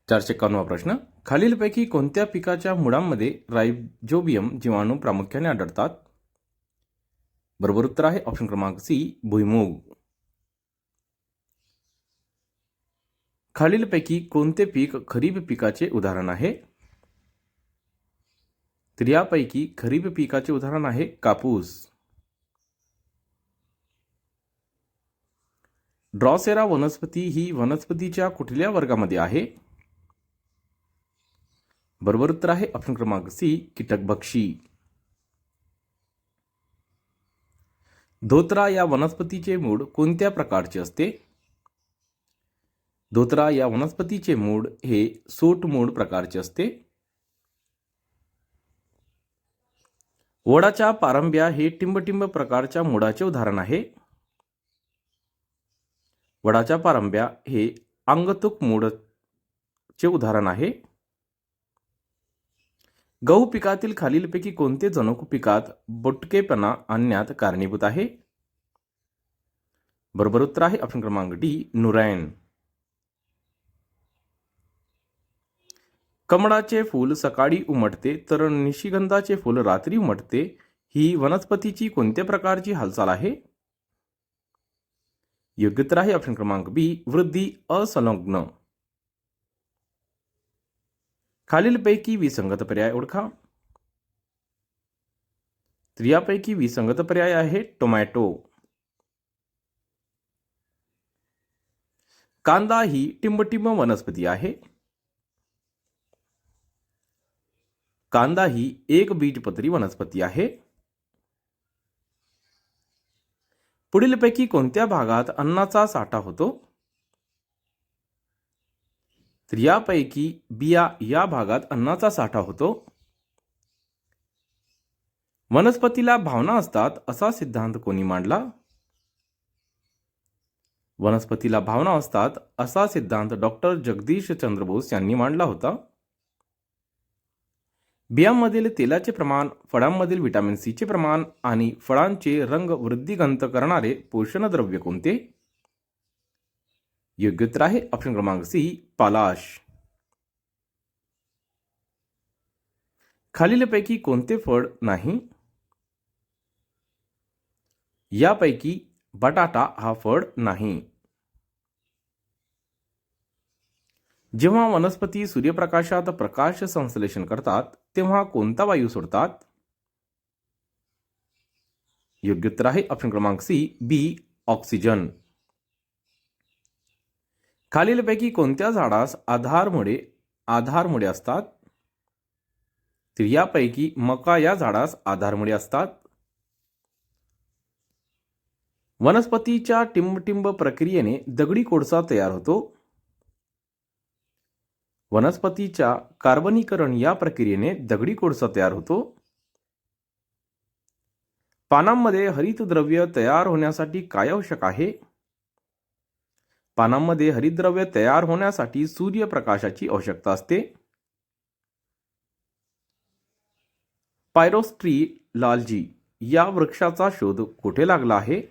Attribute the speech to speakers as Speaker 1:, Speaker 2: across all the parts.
Speaker 1: 451वा प्रश्न. खालीलपैकी कोणत्या पिकाच्या मुळांमध्ये राइझोबियम जीवाणू प्रामुख्याने आढळतात? बरोबर उत्तर आहे ऑप्शन क्रमांक सी, भुईमूग. खालीलपैकी कोणते पीक खरीप पिकाचे उदाहरण आहे? तर यापैकी खरीप पिकाचे उदाहरण आहे कापूस. ड्रॉसेरा वनस्पती ही वनस्पतीच्या कुठल्या वर्गामध्ये आहे? बरोबर उत्तर आहे ऑप्शन क्रमांक सी, कीटकभक्षी. धोत्रा या वनस्पतीचे मूळ कोणत्या प्रकारचे असते? धोत्रा या वनस्पतीचे मूळ हे सूट मूळ प्रकारचे असते. वडाच्या पारंब्या हे टिंबटिंब प्रकारच्या मुळाचे उदाहरण आहे. वडाच्या पारंब्या हे अंगतुक मूळचे उदाहरण आहे. गहू पिकातील खालीलपैकी कोणते जनुक पिकात बोटकेपणा आणण्यात कारणीभूत आहे? बरोबर उत्तर आहे ऑप्शन क्रमांक डी, नुरॅन. कमळाचे फूल सकाळी उमटते तर निशिगंधाचे फूल रात्री उमटते ही वनस्पतीची कोणत्या प्रकारची हालचाल आहे? योग्य उत्तर आहे ऑप्शन क्रमांक बी, वृद्धी असंलग्न. खालीलपैकी विसंगत पर्याय ओळखा. तर यापैकी विसंगत पर्याय आहे टोमॅटो. कांदा ही टिंबटिंब वनस्पती आहे. कांदा ही एक बीजपत्री वनस्पती आहे. पुढीलपैकी कोणत्या भागात अन्नाचा साठा होतो? तर यापैकी बिया या भागात अन्नाचा साठा होतो. वनस्पतीला भावना असतात असा सिद्धांत कोणी मांडला? वनस्पतीला भावना असतात असा सिद्धांत डॉक्टर जगदीश चंद्र बोस यांनी मांडला होता. बियांमधील तेलाचे प्रमाण, फळांमधील व्हिटॅमिन सीचे प्रमाण आणि फळांचे रंग वृद्धिगंत करणारे पोषण द्रव्य कोणते? योग्य उत्तर आहे ऑप्शन क्रमांक सी, पालाश. खालीलपैकी कोणते फळ नाही? यापैकी बटाटा हा फळ नाही. जेव्हा वनस्पती सूर्यप्रकाशात प्रकाश संश्लेषण करतात तेव्हा कोणता वायू सोडतात? योग्य उत्तर आहे ऑप्शन क्रमांक सी, बी, ऑक्सिजन. खालीलपैकी कोणत्या झाडास आधारमुळे असतात? तर यापैकी मका या झाडास आधारमुळे असतात. वनस्पतीच्या टिंबटिंब प्रक्रियेने दगडी कोळसा तयार होतो. वनस्पतीच्या कार्बनीकरण या प्रक्रियेने दगडी कोळसा तयार होतो. पानांमध्ये हरितद्रव्य तयार होण्यासाठी काय आवश्यक आहे? पानांमध्ये हरितद्रव्य तयार होण्यासाठी सूर्यप्रकाशाची आवश्यकता असते. पायरोस्ट्रीलालजी या वृक्षाचा शोध कुठे लागला आहे?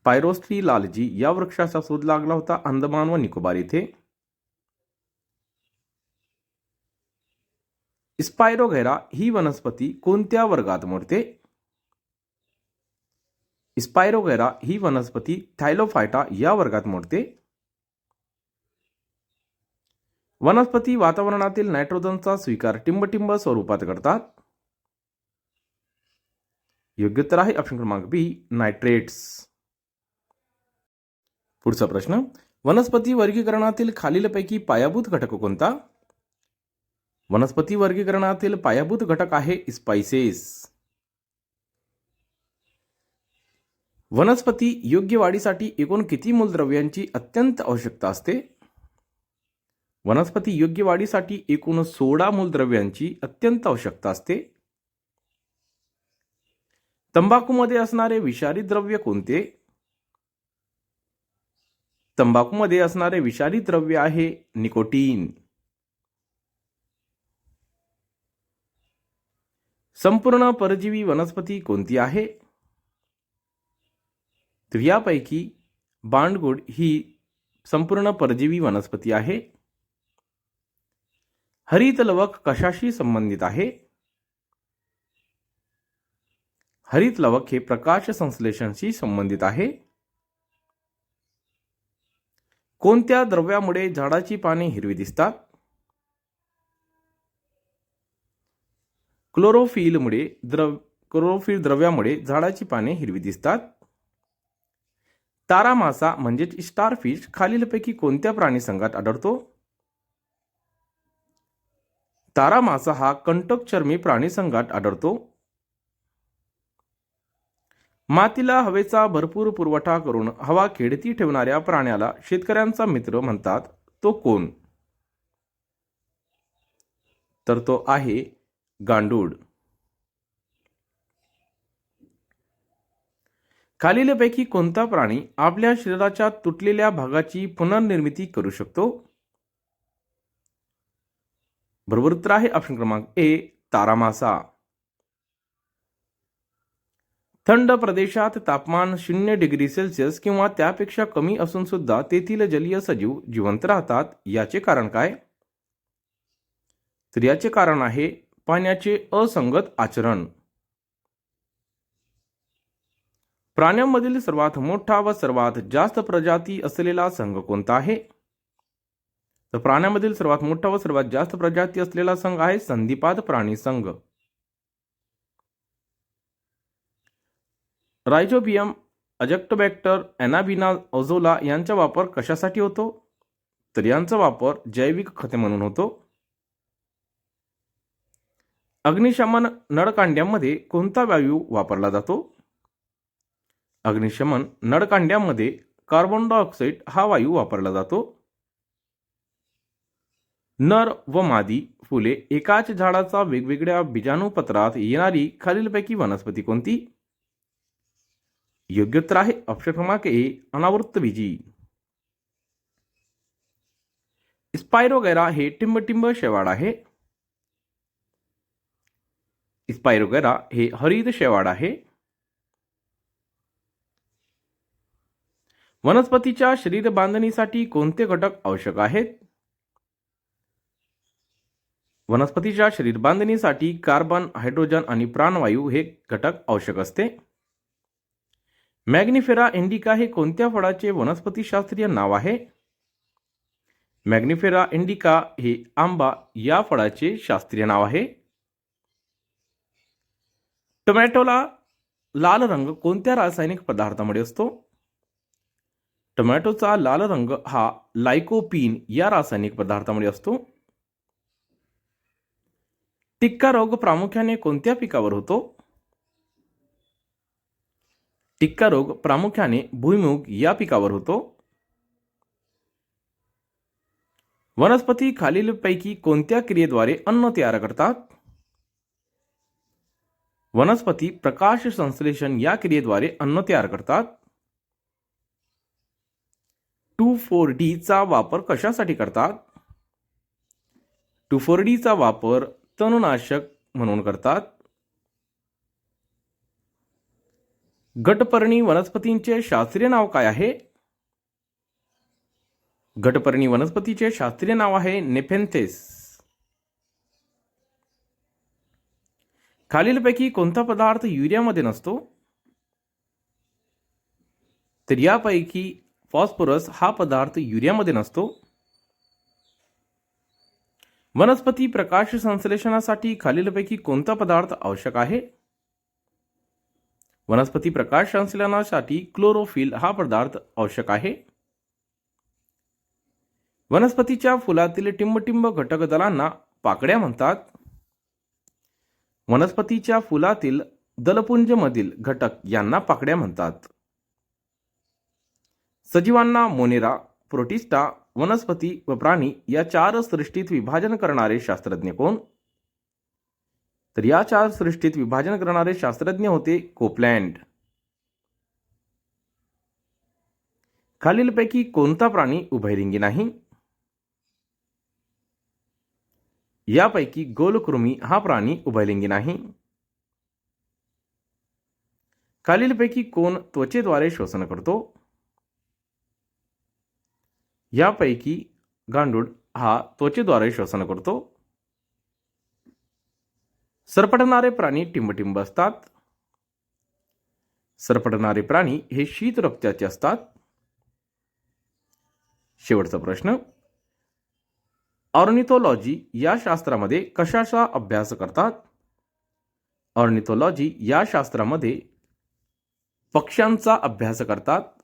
Speaker 1: पायरोस्ट्रीलालजी या वृक्षाचा शोध लागला होता अंदमान व निकोबार येथे. स्पायरोगैरा ही वनस्पती कोणत्या वर्गात मोडते? स्पायरोगैरा ही वनस्पती थायलोफायटा या वर्गात मोडते. वनस्पती वातावरणातील नायट्रोजनचा स्वीकार टिंबटिंब स्वरूपात करतात. योग्य उत्तर आहे ऑप्शन क्रमांक बी, नायट्रेट्स. पुढचा प्रश्न. वनस्पती वर्गीकरणातील खालीलपैकी पायाभूत घटक कोणता? वनस्पती वर्गीकरणातील पायाभूत घटक आहे स्पाइसेस. वनस्पती योग्य वाढीसाठी एकूण किती मूलद्रव्यांची अत्यंत आवश्यकता असते? वनस्पती योग्य वाढीसाठी एकूण 16 मूलद्रव्यांची अत्यंत आवश्यकता असते. तंबाखूमध्ये असणारे विषारी द्रव्य कोणते? तंबाखूमध्ये असणारे विषारी द्रव्य आहे निकोटीन. संपूर्ण परजीवी वनस्पती कोणती आहे? तर यापैकी बांडगुड ही संपूर्ण परजीवी वनस्पती आहे. हरित लवक कशाशी संबंधित आहे? हरित लवक हे प्रकाश संश्लेषणाशी संबंधित आहे. कोणत्या द्रव्यामुळे झाडाची पाने हिरवी दिसतात? क्लोरोफिल द्रव्यामुळे झाडाची पाने हिरवी दिसतात. तारा मासा म्हणजेच स्टारफिश खालीलपैकी कोणत्या प्राणी संघात आढळतो? तारा मासा हा कंटकचर्मी प्राणी संघात आढळतो. मातीला हवेचा भरपूर पुरवठा करून हवा खेळती ठेवणाऱ्या प्राण्याला शेतकऱ्यांचा मित्र म्हणतात, तो कोण? तर तो आहे गांडूळ. खालीलपैकी कोणता प्राणी आपल्या शरीराच्या तुटलेल्या भागाची पुनर्निर्मिती करू शकतो? बरोबर उत्तर आहे ऑप्शन क्रमांक ए, तारा मासा. थंड प्रदेशात तापमान 0 डिग्री सेल्सिअस किंवा त्यापेक्षा कमी असून सुद्धा तेथील जलीय सजीव जिवंत राहतात, याचे कारण काय? तर याचे कारण आहे पाण्याचे असंगत आचरण. प्राण्यांमधील सर्वात मोठा व सर्वात जास्त प्रजाती असलेला संघ कोणता आहे? तर प्राण्यांमधील सर्वात मोठा व सर्वात जास्त प्रजाती असलेला संघ आहे संधिपाद प्राणी संघ. रायझोबियम, अजॅक्टोबॅक्टर, एनाबिना ओझोला यांचा वापर कशासाठी होतो? तर यांचा वापर जैविक खते म्हणून होतो. अग्निशमन नळकांड्यामध्ये कोणता वायू वापरला जातो? अग्निशमन नळकांड्यामध्ये कार्बन डायऑक्साईड हा वायू वापरला जातो. नर व मादी फुले एकाच झाडाचा वेगवेगळ्या बीजाणूपत्रात येणारी खालीलपैकी वनस्पती कोणती? योग्य उत्तर आहे ऑप्शन क्रमांक ए, अनावृत्तबीजी. स्पायरोगैरा हे टिंबटिंब शेवाळ आहे. स्पायरोगैरा हे हरित शेवाळ आहे. वनस्पतीच्या शरीर बांधणीसाठी कोणते घटक आवश्यक आहेत? वनस्पतीच्या शरीर बांधणीसाठी कार्बन, हायड्रोजन आणि प्राणवायू हे घटक आवश्यक असते. मॅग्निफेरा इंडिका हे कोणत्या फळाचे वनस्पतिशास्त्रीय नाव आहे? मॅग्निफेरा इंडिका हे आंबा या फळाचे शास्त्रीय नाव आहे. टोमॅटोला लाल रंग कोणत्या रासायनिक पदार्थामुळे असतो? टोमॅटोचा लाल रंग हा लायकोपीन या रासायनिक पदार्थामुळे असतो. टिक्का रोग प्रामुख्याने कोणत्या पिकावर होतो? टिक्का रोग प्रामुख्याने भुईमूग या पिकावर होतो. वनस्पती खालीलपैकी कोणत्या क्रियेद्वारे अन्न तयार करतात? वनस्पती प्रकाश संश्लेषण या क्रियेद्वारे अन्न तयार करतात. 2,4-D चा वापर कशासाठी करतात? 2,4-D चा वापर तणनाशक म्हणून करतात. गटपर्णी वनस्पतींचे शास्त्रीय नाव काय आहे? गटपर्णी वनस्पतीचे शास्त्रीय नाव आहे नेफेन्थेस. खालीलपैकी कोणता पदार्थ युरियामध्ये नसतो? तर यापैकी फॉस्फरस हा पदार्थ युरियामध्ये नसतो. वनस्पती प्रकाश संश्लेषणासाठी खालीलपैकी कोणता पदार्थ आवश्यक आहे? वनस्पती प्रकाश संश्लेषणासाठी क्लोरोफिल हा पदार्थ आवश्यक आहे. वनस्पतीच्या फुलातील टिंबटिंब घटक दलांना पाकळ्या म्हणतात. वनस्पतीच्या फुलातील दलपुंजमधील घटक यांना पाकळ्या म्हणतात. सजीवांना मोनेरा, प्रोटिस्टा, वनस्पती व प्राणी या 4 सृष्टीत विभाजन करणारे शास्त्रज्ञ कोण? तर या 4 सृष्टीत विभाजन करणारे शास्त्रज्ञ होते कोपलँड. खालीलपैकी कोणता प्राणी उभयलिंगी नाही? यापैकी गोलकृमी हा प्राणी उभयलिंगी नाही. खालीलपैकी कोण त्वचेद्वारे श्वसन करतो? यापैकी गांडूळ हा त्वचेद्वारे श्वसन करतो. सरपटणारे प्राणी टिंबटिंब असतात. सरपटणारे प्राणी हे शीत रक्ताचे असतात. शेवटचा प्रश्न, ऑर्निथोलॉजी या शास्त्रामध्ये कशाचा अभ्यास करतात? ऑर्निथोलॉजी या शास्त्रामध्ये पक्ष्यांचा अभ्यास करतात.